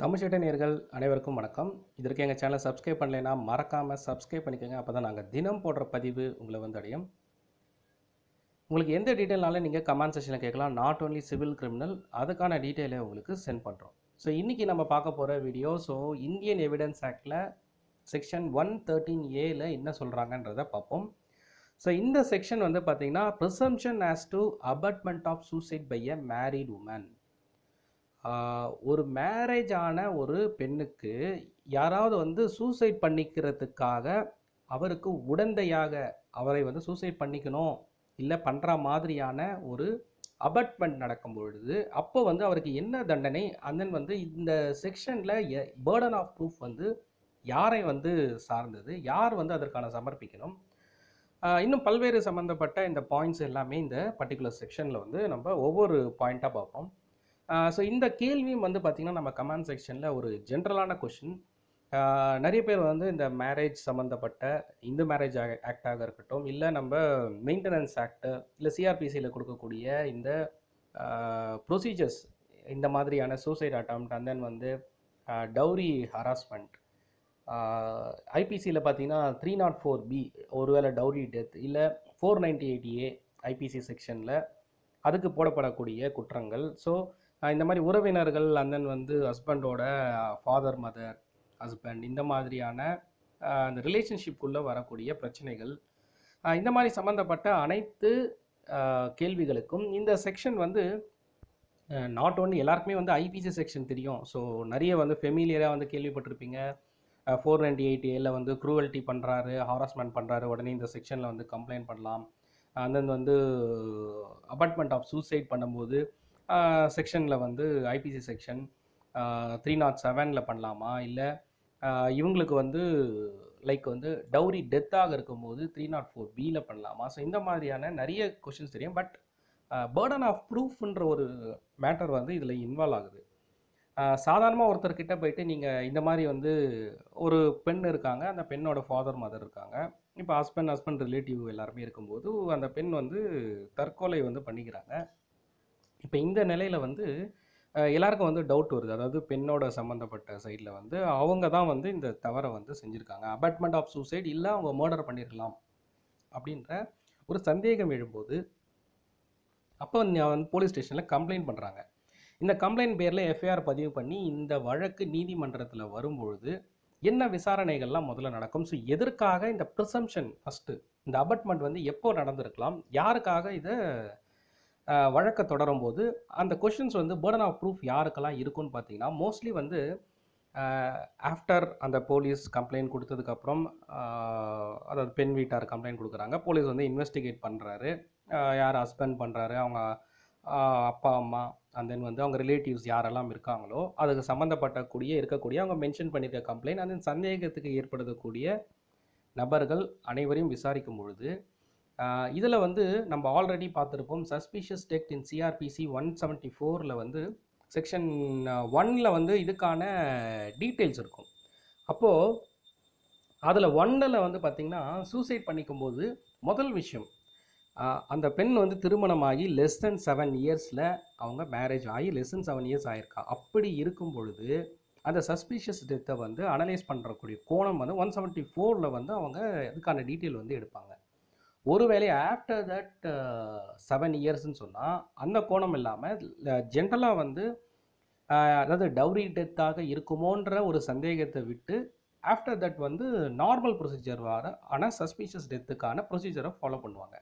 தமிழ்ச்சட்ட நேயர்கள் அனைவருக்கும் வணக்கம். இதற்கு எங்கள் சேனலை சப்ஸ்கிரைப் பண்ணலைன்னா மறக்காமல் சப்ஸ்கிரைப் பண்ணிக்கோங்க. அப்போ தான் நாங்கள் தினம் போடுற பதிவு உங்களை வந்து அடையும். உங்களுக்கு எந்த டீட்டெயில்னாலும் நீங்கள் கமெண்ட் செக்ஷனில் கேட்கலாம். நாட் ஓன்லி சிவில் கிரிமினல், அதுக்கான டீட்டெயிலை உங்களுக்கு சென்ட் பண்ணுறோம். ஸோ இன்றைக்கி நம்ம பார்க்க போகிற வீடியோ, இந்தியன் எவிடன்ஸ் ஆக்டில் செக்ஷன் 113A என்ன சொல்கிறாங்கன்றதை பார்ப்போம். இந்த செக்ஷன் வந்து பார்த்திங்கன்னா presumption as to abetment of suicide by a married woman. ஒரு மேரேஜ் ஆன ஒரு பெண்ணுக்கு யாராவது வந்து சூசைட் பண்ணிக்கிறதுக்காக அவருக்கு உடந்தையாக அவரை வந்து சூசைட் பண்ணிக்கணும் இல்லை பண்ணுற மாதிரியான ஒரு அபட்மெண்ட் நடக்கும் பொழுது அப்போ வந்து அவருக்கு என்ன தண்டனை, அண்ட் வந்து இந்த செக்ஷனில் பேர்டன் ஆஃப் ப்ரூஃப் வந்து யாரை வந்து சார்ந்தது, யார் வந்து அதற்கான சமர்ப்பிக்கணும், இன்னும் பல்வேறு சம்மந்தப்பட்ட இந்த பாயிண்ட்ஸ் எல்லாமே இந்த பர்டிகுலர் செக்ஷனில் வந்து நம்ம ஒவ்வொரு பாயிண்ட்டாக பார்ப்போம். இந்த கேள்வியும் வந்து பார்த்திங்கன்னா நம்ம கமெண்ட் செக்ஷனில் ஒரு ஜென்ரலான கொஷின். நிறைய பேர் வந்து இந்த மேரேஜ் சம்மந்தப்பட்ட இந்து மேரேஜ் ஆக்டாக இருக்கட்டும், இல்லை நம்ம மெயின்டெனன்ஸ் ஆக்டு, இல்லை சிஆர்பிசியில் கொடுக்கக்கூடிய இந்த ப்ரொசீஜர்ஸ், இந்த மாதிரியான சூசைட் அட்டம்ப்ட், அண்ட் தென் வந்து டவுரி ஹராஸ்மெண்ட், ஐபிசியில் பார்த்தீங்கன்னா 304B ஒருவேளை டவுரி டெத், இல்லை 498A ஐபிசி செக்ஷனில் அதுக்கு போடப்படக்கூடிய குற்றங்கள். இந்த மாதிரி உறவினர்கள், அண்ட் தென் வந்து ஹஸ்பண்டோட ஃபாதர், மதர், ஹஸ்பண்ட், இந்த மாதிரியான அந்த ரிலேஷன்ஷிப்புக்குள்ளே வரக்கூடிய பிரச்சனைகள், இந்த மாதிரி சம்மந்தப்பட்ட அனைத்து கேள்விகளுக்கும் இந்த செக்ஷன் வந்து நாட் ஓன்லி எல்லாருக்குமே வந்து ஐபிசி செக்ஷன் தெரியும். நிறைய வந்து ஃபெமிலியராக வந்து கேள்விப்பட்டிருப்பீங்க. 498A வந்து க்ரூவல்ட்டி பண்ணுறாரு, ஹாரஸ்மெண்ட் பண்ணுறாரு, உடனே இந்த செக்ஷனில் வந்து கம்ப்ளைண்ட் பண்ணலாம். அண்ட் தென் வந்து அபார்ட்மெண்ட் ஆஃப் சூசைட் பண்ணும்போது செக்ஷனில் வந்து ஐபிசி செக்ஷன் 307 பண்ணலாமா, இல்லை இவங்களுக்கு வந்து லைக் வந்து டவுரி டெத்தாக இருக்கும்போது 304B பண்ணலாமா. இந்த மாதிரியான நிறைய கொஷின்ஸ் தெரியும். பட் பேர்டன் ஆஃப் ப்ரூஃப்ன்ற ஒரு மேட்டர் வந்து இதில் இன்வால்வ் ஆகுது. சாதாரணமாக ஒருத்தர்கிட்ட போயிட்டு நீங்கள் இந்த மாதிரி வந்து ஒரு பெண் இருக்காங்க, அந்த பெண்ணோட ஃபாதர், மதர் இருக்காங்க, இப்போ ஹஸ்பண்ட் ரிலேட்டிவ் எல்லாருமே இருக்கும்போது அந்த பெண் வந்து தற்கொலை வந்து பண்ணிக்கிறாங்க. இப்போ இந்த நிலையில் வந்து எல்லாருக்கும் வந்து டவுட் வருது. அதாவது பெண்ணோட சம்மந்தப்பட்ட சைடில் வந்து அவங்க தான் வந்து இந்த தவறை வந்து செஞ்சுருக்காங்க, அபார்ட்மெண்ட் ஆஃப் சூசைட் இல்லை அவங்க மர்டர் பண்ணியிருக்கலாம் அப்படின்ற ஒரு சந்தேகம் எழும்போது அப்போ வந்து போலீஸ் ஸ்டேஷனில் கம்ப்ளைண்ட் பண்ணுறாங்க. இந்த கம்ப்ளைண்ட் பேரில் எஃப்ஐஆர் பதிவு பண்ணி இந்த வழக்கு நீதிமன்றத்தில் வரும்பொழுது என்ன விசாரணைகள்லாம் முதல்ல நடக்கும், எதற்காக இந்த ப்ரிசம்ப்ஷன் ஃபஸ்ட்டு இந்த அபார்ட்மெண்ட் வந்து எப்போ நடந்திருக்கலாம், யாருக்காக இதை வழக்கை தொடரும் போது அந்த கொஷின்ஸ் வந்து பேர்டன் ஆஃப் ப்ரூஃப் யாருக்கெல்லாம் இருக்குன்னு பார்த்தீங்கன்னா மோஸ்ட்லி வந்து ஆஃப்டர் அந்த போலீஸ் கம்ப்ளைண்ட் கொடுத்ததுக்கப்புறம், அதாவது பெண் வீட்டார் கம்ப்ளைண்ட் கொடுக்குறாங்க, போலீஸ் வந்து இன்வெஸ்டிகேட் பண்ணுறாரு, யார் ஹஸ்பண்ட் பண்ணுறாரு, அவங்க அப்பா அம்மா, அண்ட் தென் வந்து அவங்க ரிலேட்டிவ்ஸ் யாரெல்லாம் இருக்காங்களோ அதுக்கு இருக்கக்கூடிய அவங்க மென்ஷன் பண்ணியிருக்க கம்ப்ளைண்ட், அந்த சந்தேகத்துக்கு ஏற்படுத்தக்கூடிய நபர்கள் அனைவரையும் விசாரிக்கும் பொழுது இதில் வந்து நம்ம ஆல்ரெடி பார்த்துருப்போம். சஸ்பீஷியஸ் டெத் இன் சிஆர்பிசி 174 வந்து செக்ஷன் 1 வந்து இதுக்கான டீட்டெயில்ஸ் இருக்கும். அப்போது அதில் 1 வந்து பார்த்திங்கன்னா சூசைட் பண்ணிக்கும்போது முதல் விஷயம், அந்த பெண் வந்து திருமணமாகி லெஸ் தென் 7 இயர்ஸில் அவங்க மேரேஜ் ஆகி லெஸ் தென் 7 இயர்ஸ் ஆகிருக்கா. அப்படி இருக்கும் பொழுது அந்த சஸ்பீஷியஸ் டெத்தை வந்து அனலைஸ் பண்ணுறக்கூடிய கோணம் வந்து 174 வந்து அவங்க இதுக்கான டீட்டெயில் வந்து எடுப்பாங்க. ஒருவேளை ஆஃப்டர் தட் 7 இயர்ஸ்ன்னு சொன்னால் அந்த கோணம் இல்லாமல் ஜென்ரலாக வந்து அதாவது டவுரி டெத்தாக இருக்குமோன்ற ஒரு சந்தேகத்தை விட்டு ஆஃப்டர் தட் வந்து நார்மல் ப்ரொசீஜர் ஆனால் சஸ்பீஷியஸ் டெத்துக்கான ப்ரொசீஜரை ஃபாலோ பண்ணுவாங்க.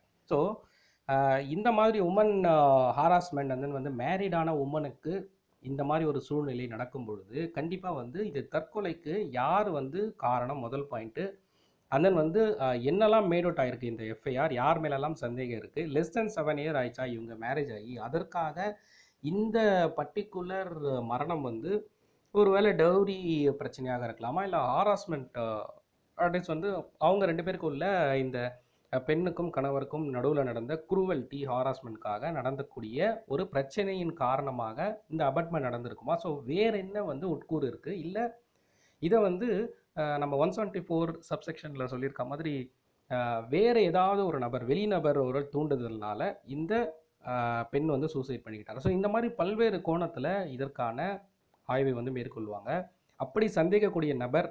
இந்த மாதிரி உமன் ஹாராஸ்மெண்ட் வந்து மேரிடான உமனுக்கு இந்த மாதிரி ஒரு சூழ்நிலை நடக்கும் பொழுது கண்டிப்பாக வந்து இது தற்கொலைக்கு யார் வந்து காரணம், முதல் பாயிண்ட்டு. அண்ட் தென் வந்து என்னெல்லாம் மேட் அவுட் ஆகிருக்கு இந்த எஃப்ஐஆர், யார் மேலெல்லாம் சந்தேகம் இருக்குது, லெஸ் தென் 7 இயர் ஆயிடுச்சா இவங்க மேரேஜ் ஆகி, அதற்காக இந்த பர்டிகுலர் மரணம் வந்து ஒருவேளை டவுரி பிரச்சனையாக இருக்கலாமா, இல்லை ஹாராஸ்மெண்ட் அட்லீஸ்ட் வந்து அவங்க 2 பேருக்கும் உள்ள இந்த பெண்ணுக்கும் கணவருக்கும் நடுவில் நடந்த குரூவல்ட்டி ஹாராஸ்மெண்ட்காக நடந்தக்கூடிய ஒரு பிரச்சனையின் காரணமாக இந்த அபார்ட்மெண்ட் நடந்திருக்குமா. வேறு என்ன வந்து உட்கூறு இருக்குது, இல்லை இதை வந்து நம்ம 174 சப்செக்ஷனில் சொல்லியிருக்க மாதிரி வேறு ஏதாவது ஒரு நபர், வெளிநபர் ஒரு தூண்டுதல்னால இந்த பெண் வந்து சூசைட் பண்ணிக்கிட்டாங்க. இந்த மாதிரி பல்வேறு கோணத்தில் இதற்கான ஆய்வை வந்து மேற்கொள்வாங்க. அப்படி சந்தேகக்கூடிய நபர்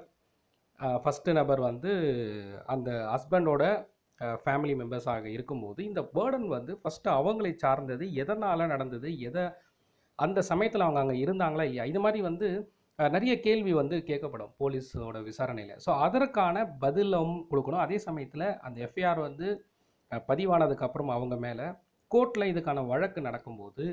ஃபஸ்ட்டு நபர் வந்து அந்த ஹஸ்பண்டோட ஃபேமிலி மெம்பர்ஸாக இருக்கும்போது இந்த பேர்டன் வந்து ஃபஸ்ட்டு அவங்களை சார்ந்தது, எதனால் நடந்தது, அந்த சமயத்தில் அவங்க அங்கே இருந்தாங்களா இல்லையா, இது மாதிரி வந்து நிறைய கேள்வி வந்து கேட்கப்படும் போலீஸோட விசாரணையில். ஸோ அதற்கான பதிலும் கொடுக்கணும். அதே சமயத்தில் அந்த எஃப்ஐஆர் வந்து பதிவானதுக்கு அப்புறம் அவங்க மேலே கோர்ட்டில் இதுக்கான வழக்கு நடக்கும்போது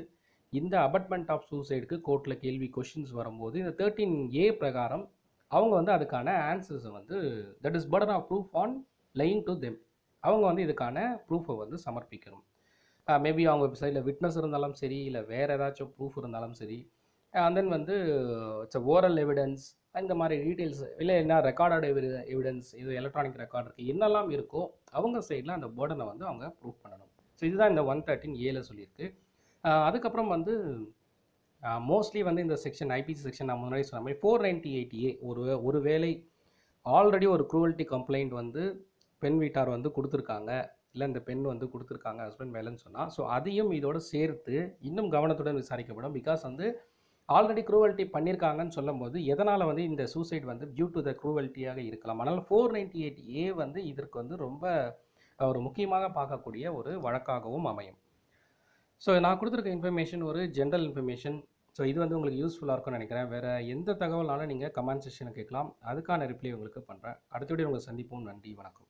இந்த அபட்மெண்ட் ஆஃப் சூசைடுக்கு கோர்ட்டில் கேள்வி கொஷின்ஸ் வரும்போது இந்த 13A பிரகாரம் அவங்க வந்து அதுக்கான ஆன்சர்ஸை வந்து that is burden of proof on lying to them. அவங்க வந்து இதுக்கான ப்ரூஃபை வந்து சமர்ப்பிக்கணும். மேபி அவங்க சைடில் விட்னஸ் இருந்தாலும் சரி, இல்லை வேறு ஏதாச்சும் ப்ரூஃப் இருந்தாலும் சரி, அண்ட் தென் வந்து இட்ஸ் ஓரல் எவிடன்ஸ், இந்த மாதிரி டீட்டெயில்ஸ், இல்லை என்ன ரெக்கார்டட் எவிடன்ஸ், இது எலக்ட்ரானிக் ரெக்கார்ட் இருக்குது, என்னெல்லாம் இருக்கோ அவங்க சைடில் அந்த பேர்டனை வந்து அவங்க ப்ரூஃப் பண்ணணும். ஸோ இதுதான் இந்த 113A சொல்லியிருக்கு. அதுக்கப்புறம் வந்து மோஸ்ட்லி வந்து இந்த செக்ஷன் ஐபிசி செக்ஷன் நான் முன்னாடி சொன்ன மாதிரி 498A ஒரு வேளை ஆல்ரெடி ஒரு க்ரூவல்ட்டி கம்ப்ளைண்ட் வந்து பெண் வீட்டார் வந்து கொடுத்துருக்காங்க, இல்லை இந்த பெண் வந்து கொடுத்துருக்காங்க ஹஸ்பண்ட் மேலேன்னு சொன்னால், ஸோ அதையும் இதோடு சேர்த்து இன்னும் கவனத்துடன் விசாரிக்கப்படும். பிகாஸ் வந்து ஆல்ரெடி க்ரூவல்ட்டி பண்ணியிருக்காங்கன்னு சொல்லும் போது எதனால் வந்து இந்த சூசைட் வந்து டியூ டு த க்ரூவல்ட்டியாக இருக்கலாம். அதனால் 498A வந்து இதற்கு வந்து ரொம்ப ஒரு முக்கியமாக பார்க்கக்கூடிய ஒரு வழக்காகவும் அமையும். ஸோ நான் கொடுத்துருக்க இன்ஃபர்மேஷன் ஒரு ஜென்ரல் இன்ஃபர்மேஷன். ஸோ இது வந்து உங்களுக்கு யூஸ்ஃபுல்லாக இருக்கும்னு நினைக்கிறேன். வேறு எந்த தகவல்னாலும் நீங்கள் கமெண்ட் செக்ஷனை கேட்கலாம், அதுக்கான ரிப்ளை உங்களுக்கு பண்ணுறேன். அடுத்த வீடியோ உங்களை சந்திப்போம். நன்றி, வணக்கம்.